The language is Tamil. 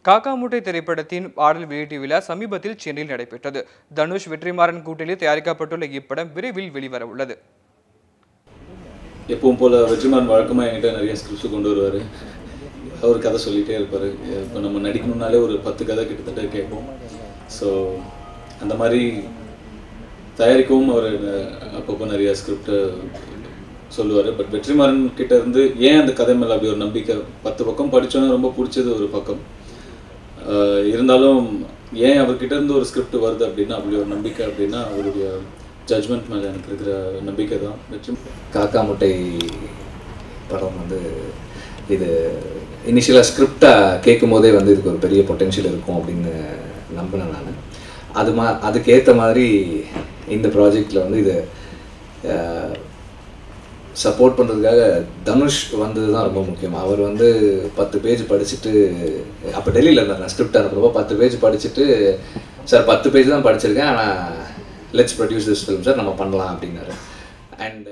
காக்கா மூட்டை திரைப்படத்தின் பாடல் வெளியீட்டு விழா சமீபத்தில் சென்னையில் நடைபெற்றது. தனுஷ் வெற்றிமாறன் கூட்டணியில் தயாரிக்கப்பட்டுள்ள இப்படம் விரைவில் வெளிவர உள்ளது. எப்பவும் போல வெற்றிமாறன் வழக்கமாக என்கிட்ட நிறைய ஸ்கிரிப்ட்ஸ் கொண்டு வருவார். அவர் கதை சொல்லிகிட்டே இருப்பார். இப்போ நம்ம நடிக்கணும்னாலே ஒரு 10 கதை கிட்டத்தட்ட கேட்போம். ஸோ அந்த மாதிரி தயாரிக்கவும் அவர் அப்பப்போ நிறைய ஸ்கிரிப்ட் சொல்லுவார். பட் வெற்றிமாறன் கிட்ட இருந்து ஏன் அந்த கதை மேலே அப்படி ஒரு நம்பிக்கை, 10 பக்கம் படித்தோன்னே ரொம்ப பிடிச்சது ஒரு பக்கம் இருந்தாலும் ஏன் அவர்கிட்ட இருந்து ஒரு ஸ்கிரிப்ட் வருது அப்படின்னா அப்படி ஒரு நம்பிக்கை அப்படின்னா அவருடைய ஜட்ஜ்மெண்ட் மேலே எனக்கு இருக்கிற நம்பிக்கை தான். காக்கா முட்டை படம் இது இனிஷியலாக ஸ்கிரிப்டாக கேட்கும் போதே இதுக்கு ஒரு பெரிய பொட்டென்ஷியல் இருக்கும் அப்படின்னு நம்பினேன் நான். அதுக்கேற்ற மாதிரி இந்த ப்ராஜெக்டில் இது சப்போர்ட் பண்ணுறதுக்காக தனுஷ் வந்தது தான் ரொம்ப முக்கியம். அவர் 10 பேஜ் படிச்சுட்டு, அப்போ டெல்லியில் இருந்தார், நான் ஸ்கிரிப்ட் அனுப்புறப்போ 10 பேஜ் படிச்சுட்டு, சார் 10 பேஜ் தான் படிச்சிருக்கேன், ஆனால் let's produce this film sir, நம்ம பண்ணலாம் அப்படின்னாரு. அண்ட்